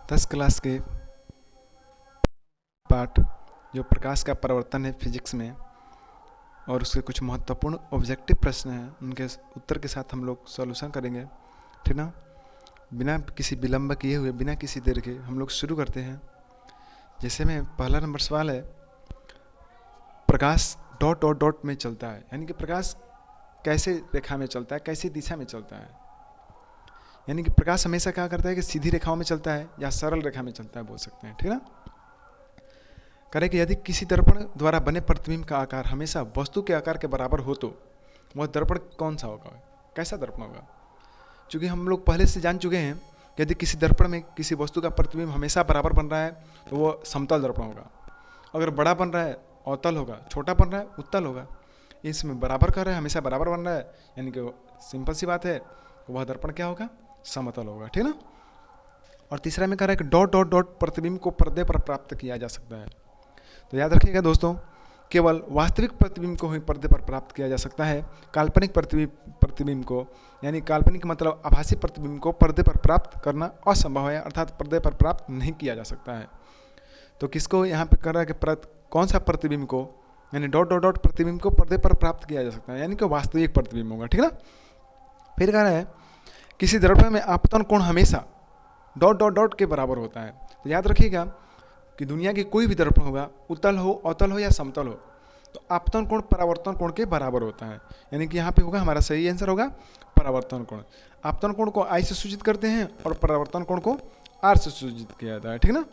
10 class के पाठ जो प्रकाश का परावर्तन है फिजिक्स में, और उसके कुछ महत्वपूर्ण ऑब्जेक्टिव प्रश्न हैं, उनके उत्तर के साथ हम लोग सॉल्यूशन करेंगे, ठीक ना। बिना किसी विलंब किए हुए, बिना किसी देर के हम लोग शुरू करते हैं। जैसे में पहला नंबर सवाल है, प्रकाश डॉट डॉट डॉट में चलता है, यानी कि प्रकाश कैसे रेखा में चलता है, कैसी दिशा में चलता है। यानी कि प्रकाश हमेशा क्या करता है कि सीधी रेखाओं में चलता है या सरल रेखा में चलता है, बोल सकते हैं, ठीक ना। करें कि यदि किसी दर्पण द्वारा बने प्रतिबिंब का आकार हमेशा वस्तु के आकार के बराबर हो तो वह दर्पण कौन सा होगा, कैसा दर्पण होगा। क्योंकि हम लोग पहले से जान चुके हैं कि यदि किसी दर्पण में किसी वस्तु का प्रतिबिंब हमेशा बराबर बन रहा है तो वह समतल दर्पण होगा। अगर बड़ा बन रहा है अवतल होगा, छोटा बन रहा है उत्तल होगा। इसमें बराबर कर रहा है, हमेशा बराबर बन रहा है, यानी कि सिंपल सी बात है, वह दर्पण क्या होगा, समतल होगा, ठीक ना। और तीसरा में कह रहा है कि डॉट डॉट डॉट प्रतिबिंब को पर्दे पर प्राप्त किया जा सकता है। तो याद रखिएगा दोस्तों, केवल वास्तविक प्रतिबिंब को ही पर्दे पर प्राप्त किया जा सकता है। काल्पनिक प्रतिबिंब को, यानी काल्पनिक मतलब आभासी प्रतिबिंब को पर्दे पर प्राप्त करना असंभव है, अर्थात पर्दे पर प्राप्त नहीं किया जा सकता है। तो किसको यहाँ पे कर रहा है कि कौन सा प्रतिबिंब को, यानी डॉट डॉट डॉट प्रतिबिंब को पर्दे पर प्राप्त किया जा सकता है, यानी कि वास्तविक प्रतिबिंब होगा, ठीक ना। फिर कह रहा है किसी दर्पण में आपतन कोण हमेशा डॉट डॉट डॉट के बराबर होता है। तो याद रखिएगा कि दुनिया की कोई भी दर्पण होगा, उत्तल हो, अवतल हो या समतल हो, तो आपतन कोण परावर्तन कोण के बराबर होता है। यानी कि यहाँ पे होगा हमारा सही आंसर होगा परावर्तन कोण। आपतन कोण को आई से सूचित करते हैं और परावर्तन कोण को आर से सूचित किया जाता है, ठीक ना।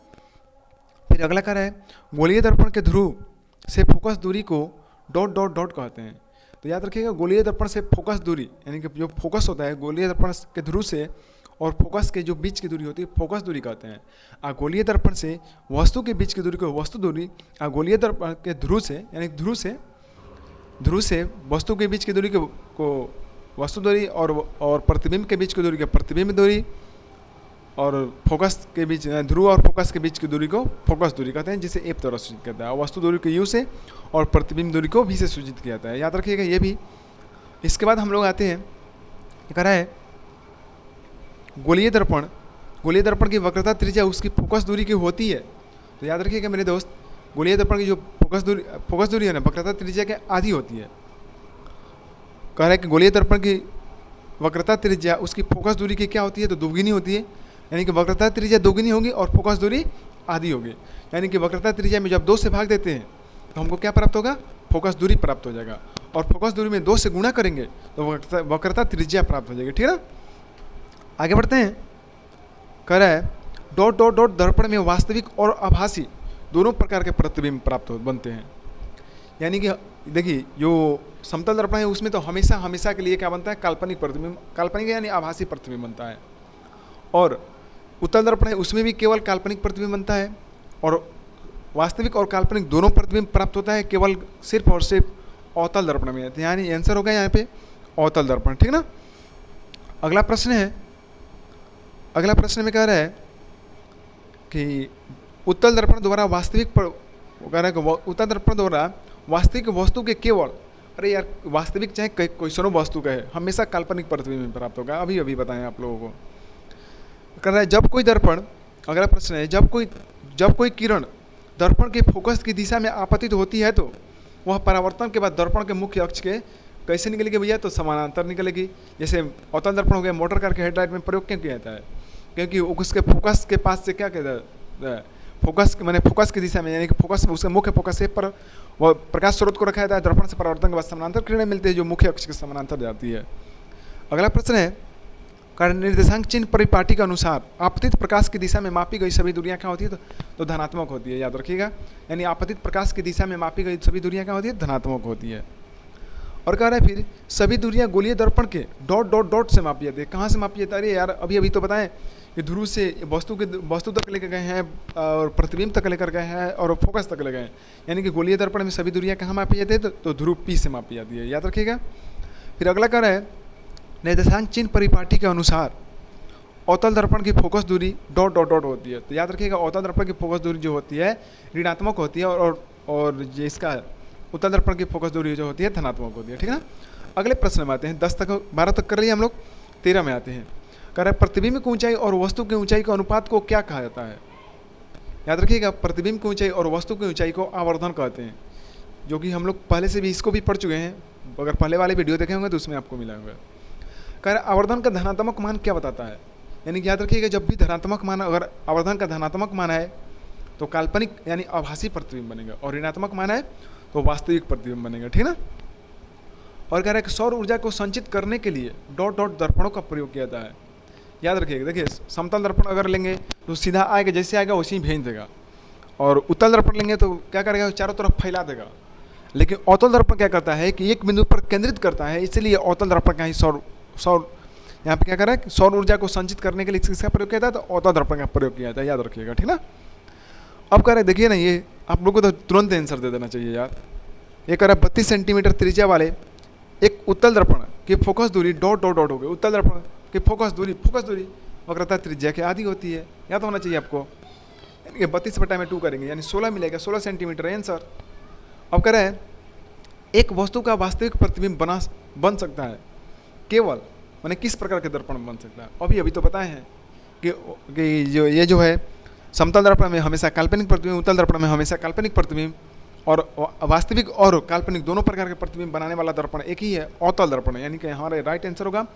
फिर अगला कह रहा है गोलीय दर्पण के ध्रुव से फोकस दूरी को डॉट डॉट डॉट कहते हैं। तो याद रखिएगा गोलीय दर्पण से फोकस दूरी, यानी कि जो फोकस होता है गोलीय दर्पण के ध्रुव से और फोकस के जो बीच की दूरी होती है फोकस दूरी कहते हैं। गोलीय दर्पण से वस्तु के बीच की दूरी को वस्तु दूरी, गोलीय दर्पण के ध्रुव से, यानी ध्रुव से वस्तु के बीच की दूरी को वस्तु दूरी और प्रतिबिंब के बीच की दूरी को प्रतिबिंब दूरी, और फोकस के बीच, ध्रुव और फोकस के बीच की दूरी को फोकस दूरी कहते हैं, जिसे एफ द्वारा सूचित करता है। और वस्तु दूरी को यू से और प्रतिबिंब दूरी को भी से सूचित किया जाता है, याद रखिएगा ये भी। इसके बाद हम लोग आते हैं, कह रहा है गोलीय दर्पण की वक्रता त्रिज्या उसकी फोकस दूरी की होती है। तो याद रखिएगा मेरे दोस्त, गोलीय दर्पण की जो फोकस दूरी है ना, वक्रता त्रिज्या के आधी होती है। कह रहा है कि गोलीय दर्पण की वक्रता त्रिज्या उसकी फोकस दूरी की क्या होती है, तो दोगुनी होती है। यानी कि वक्रता त्रिज्या दोगुनी होगी और फोकस दूरी आधी होगी। यानी कि वक्रता त्रिज्या में जब 2 से भाग देते हैं तो हमको क्या प्राप्त होगा, फोकस दूरी प्राप्त हो जाएगा। और फोकस दूरी में 2 से गुणा करेंगे तो वक्रता त्रिज्या प्राप्त हो जाएगी, ठीक है ना। आगे बढ़ते हैं, कह रहा है डॉट डॉट डॉट दर्पण में वास्तविक और आभासी दोनों प्रकार के प्रतिबिंब प्राप्त बनते हैं। यानी कि देखिए जो समतल दर्पण है उसमें तो हमेशा के लिए क्या बनता है, काल्पनिक प्रतिबिंब, काल्पनिक यानी आभासी प्रतिबिंब बनता है। और उत्तल दर्पण है उसमें भी केवल काल्पनिक प्रतिबिंब बनता है, और वास्तविक और काल्पनिक दोनों प्रतिबिंब प्राप्त होता है केवल सिर्फ और सिर्फ अवतल दर्पण में। यानी आंसर होगा यहाँ पे अवतल दर्पण, ठीक ना। अगला प्रश्न में कह रहा है कि उत्तल दर्पण द्वारा वास्तविक वस्तु के केवल, अरे यार वास्तविक चाहे क्वेश्चनों वस्तु का है, हमेशा काल्पनिक प्रतिबिंब प्राप्त होगा। अभी बताएं आप लोगों को। कह रहा है जब कोई दर्पण, अगला प्रश्न है, जब कोई किरण दर्पण के फोकस की दिशा में आपतित होती है तो वह परावर्तन के बाद दर्पण के मुख्य अक्ष के कैसे निकलेगी भैया, तो समानांतर निकलेगी। जैसे अवतल दर्पण हो गया, मोटर कार के हेडलाइट में प्रयोग क्यों किया जाता है, क्योंकि उसके फोकस के पास से क्या कहता है, फोकस की दिशा में, यानी कि फोकस उसके मुख्य फोकस से पर वह प्रकाश स्रोत को रखा जाता है। दर्पण से परावर्तन के बाद समानांतर किरणें मिलती है जो मुख्य अक्ष के समानांतर जाती है। अगला प्रश्न है, कारण निर्देशांक चिन्ह परिपाटी के अनुसार आपतित प्रकाश की दिशा में मापी गई सभी दूरियां क्या होती है, तो धनात्मक होती है, याद रखिएगा। यानी आपतित प्रकाश की दिशा में मापी गई सभी दूरियां क्या होती है, धनात्मक होती है। और कह रहा है फिर सभी दूरियां गोलीय दर्पण के डॉट डॉट डॉट से मापी जाती है। कहाँ से मापी जाती है, अरे यार अभी तो बताएं कि ध्रुव से वस्तु तक लेकर गए हैं, और प्रतिबिंब तक लेकर गए हैं, और फोकस तक ले गए हैं। यानी कि गोलीय दर्पण में सभी दूरियां कहाँ मापी जाती है, तो ध्रुव पी से मापी जाती है, याद रखिएगा। फिर अगला कह रहा है निर्देशांक चिन्ह परिपाटी के अनुसार अवतल दर्पण की फोकस दूरी डॉट डॉट डॉट होती है। तो याद रखिएगा अवतल दर्पण की फोकस दूरी जो होती है ऋणात्मक होती है, और जो इसका उत्तल दर्पण की फोकस दूरी जो होती है धनात्मक होती है, ठीक है ना। अगले प्रश्न में आते हैं, 10 तक 12 तक कर लिए हम लोग, 13 में आते हैं। कह रहा है प्रतिबिंब की ऊंचाई और वस्तु की ऊंचाई के अनुपात को क्या कहा जाता है? याद रखिएगा, प्रतिबिंब की ऊंचाई और वस्तु की ऊंचाई को आवर्धन कहते हैं, जो कि हम लोग पहले से भी इसको भी पढ़ चुके हैं। अगर पहले वाले वीडियो देखे होंगे तो उसमें आपको मिला होगा। कह रहा है आवर्धन का धनात्मक मान क्या बताता है? यानी कि याद रखिएगा, जब भी धनात्मक मान, अगर आवर्धन का धनात्मक मान है तो काल्पनिक यानी आभासी प्रतिबिंब बनेगा, और ऋणात्मक मान है तो वास्तविक प्रतिबिंब बनेगा, ठीक ना। और कह रहा है कि सौर ऊर्जा को संचित करने के लिए डॉट डॉट दर्पणों का प्रयोग किया जाता है। याद रखिएगा, देखिए समतल दर्पण अगर लेंगे तो सीधा आएगा, जैसे आएगा वैसे ही भेज देगा, और उत्तल दर्पण लेंगे तो क्या करेगा, चारों तरफ फैला देगा। लेकिन अवतल दर्पण क्या करता है कि एक बिंदु पर केंद्रित करता है, इसलिए अवतल दर्पण का ही सौर यहाँ पे क्या कर रहा है कि सौर ऊर्जा को संचित करने के लिए किसका प्रयोग किया जाता है, तो अवतल दर्पण का प्रयोग किया जाता है, याद रखिएगा, ठीक ना। अब कह रहे हैं, देखिए ना, ये आप लोगों को तो तुरंत आंसर दे देना चाहिए यार। ये कह रहा है 32 सेंटीमीटर त्रिज्या वाले एक उत्तल दर्पण की फोकस दूरी डॉट डॉट डॉट हो गई। उत्तल दर्पण की फोकस दूरी वक्रता त्रिज्या की आधी होती है, याद होना चाहिए आपको। यानी 32/2 करेंगे यानी 16 मिलेगा, 16 सेंटीमीटर आंसर। अब कह रहे हैं एक वस्तु का वास्तविक प्रतिबिंब बन सकता है केवल, माने किस प्रकार के दर्पण बन सकता है? अभी तो बताए हैं कि जो है समतल दर्पण में हमेशा काल्पनिक प्रतिबिंब, उत्तल दर्पण में हमेशा काल्पनिक प्रतिबिंब, और वास्तविक और काल्पनिक दोनों प्रकार के प्रतिबिंब बनाने वाला दर्पण एक ही है, अवतल दर्पण। यानी कि हमारा राइट आंसर होगा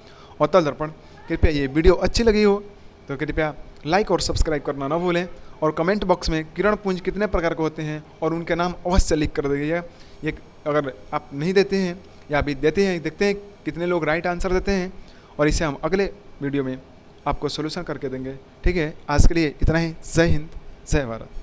अवतल दर्पण। कृपया ये वीडियो अच्छी लगी हो तो कृपया लाइक और सब्सक्राइब करना ना भूलें, और कमेंट बॉक्स में किरण पुंज कितने प्रकार के होते हैं और उनके नाम अवश्य लिख कर दीजिएगा। ये अगर आप नहीं देते हैं या अभी देते हैं, देखते हैं कितने लोग राइट आंसर देते हैं, और इसे हम अगले वीडियो में आपको सोल्यूशन करके देंगे, ठीक है। आज के लिए इतना ही। जय हिंद, जय भारत।